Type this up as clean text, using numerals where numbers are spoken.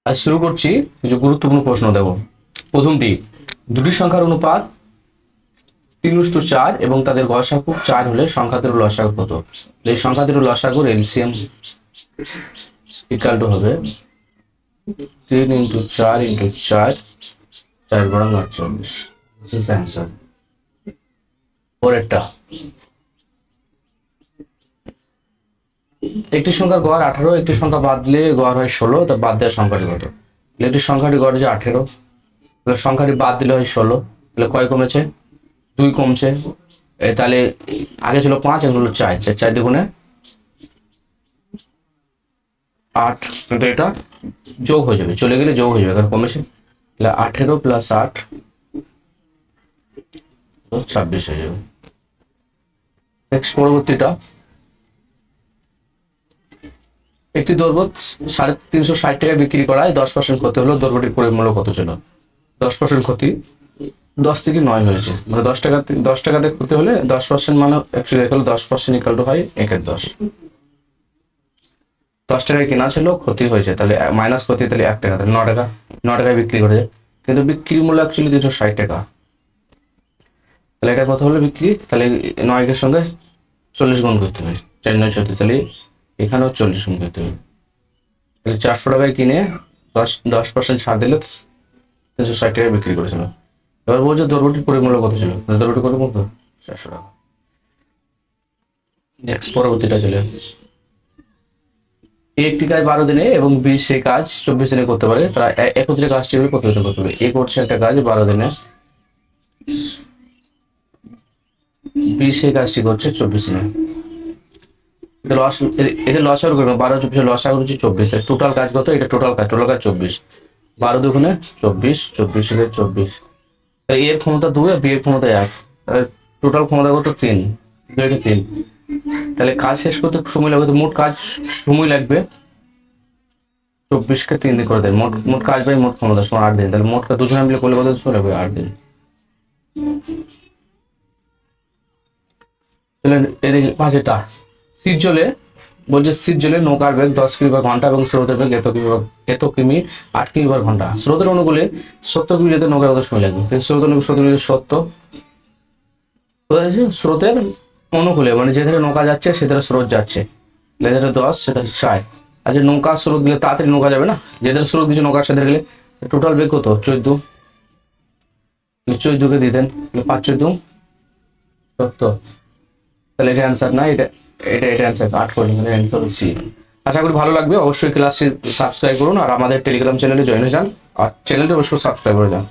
আজ শুরু করছি কিছু গুরুত্বপূর্ণ প্রশ্ন দেব। প্রথমটি, দুটি সংখ্যার অনুপাত 3:4 এবং তাদের গসাগু 4 হলে সংখ্যা দুটোর লসাগু কত? এই সংখ্যা দুটোর লসাগুর এলসিএম ইকুয়াল টু হবে 3 × 4 × 4 4 বরং 48। This is answer. পরেরটা, একটি সংখ্যার গড় 18, একটি সংখ্যা বাদ দিলে গড় হয় 16, তা বাদ দেওয়ার সংখ্যাটি কত? একটি সংখ্যাটি গড় হচ্ছে 18, সংখ্যাটি বাদ দিলে হয় 16, তাহলে কয় কমেছে? 2 কমছে। তাহলে আগে ছিল 5, এখন হলো 4, 4 দুগুণে 8, কিন্তু এটা যোগ হয়ে যাবে, চলে গেলে যোগ হয়ে যাবে, কারণ কমেছে। তাহলে 18 + 8 26 হয়ে যাবে। নেক্সট, পরবর্তীটা, একটি দ্রব্য 360 টাকায় বিক্রি করায় 10% ক্ষতি হলো, দ্রব্যটির পরিমূল্য কত ছিল? 10% ক্ষতি 10 থেকে 9 হয়েছে, মানে 10 টাকাতে ক্ষতি হলে 10% মানে অ্যাকচুয়ালি দেখলে 10% ইকুয়াল টু হয় 1/10। 10 টাকায় কেনা ছিল, ক্ষতি হয়েছে, তাহলে মাইনাস ক্ষতি, তাহলে 1 টাকা, তাহলে 9 টাকা, 9 টাকায় বিক্রি করেছে, কিন্তু বিক্রি মূল্য অ্যাকচুয়ালি 360 টাকা। তাহলে এটা কত হলো বিক্রি? তাহলে 9 এর সঙ্গে 40 গুণ করতে হবে, 4 9 34, তাহলে এখানেও 40 গুণ করতে হবে। তাহলে 400 টাকায় কিনে 10% ছাড় দিলে 360 টাকায় বিক্রি করেছিল। এবার বলছে দ্রব্যটির পরিমূল্য কত ছিল? দ্রব্যটির পরিমূল্য 400 টাকা। নেক্সট, পরবর্তীটা চলে, একটি কাজ 12 দিনে এবং বি সেই কাজ 24 দিনে করতে পারে, তারা একত্রে কাজটি হবে কত দিনে করতে হবে? এ করছে একটা কাজ 12 দিনে, বি সেই কাজটি করছে 24 দিনে। এতে লস আউট করবে, 12 24 লস আউট হচ্ছে 24, টোটাল কাজ কত? এটা টোটাল কাজ 24, 12 দুগুণে 24, 24 এর 24, এর ক্ষমতা 2 আর বি এর ক্ষমতা 1, টোটাল ক্ষমতা কত? 3, 3। তাহলে কাজ শেষ করতে সময় লাগবে, মোট কাজ সময় লাগবে 24 কে 3 দিয়ে করে দেয়, মোট কাজ বাই মোট ক্ষমতা সমান 8 দিন। তাহলে মোট কাজ দুজনে মিলে করলে কত সময় লাগবে? 8 দিন। তাহলে এদিকে 5টা, শীত জলে বলছে শীত জলে নৌকার বেগ 10 কিমি/ঘন্টা এবং স্রোতের বেগ এত কিমি 8 কিমি/ঘন্টা। স্রোতের অনুকূলে 70 কিমি যেতে নৌকার কত সময় লাগবে? স্রোতের অনুকূলে 70, স্রোতের অনুকূলে মানে যেখানে নৌকা যাচ্ছে সেখানে স্রোত যাচ্ছে, যেখানে 10 সেখানে 4। আচ্ছা, নৌকা স্রোত গেলে তাড়াতাড়ি নৌকা যাবে না, যেদের স্রোত কিছু নৌকার সাথে গেলে টোটাল বেগ কত? 14, 14 কে দিতেন, 5 14 70। তাহলে এটা অ্যান্সার না, এটা অ্যান্সার 8 করলে, মানে অ্যান্সার সি। আশা করি ভালো লাগবে, অবশ্যই ক্লাসটি সাবস্ক্রাইব করুন আর আমাদের টেলিগ্রাম চ্যানেলে জয়েন হয়ে যান, আর চ্যানেলটি অবশ্যই সাবস্ক্রাইব করে যান।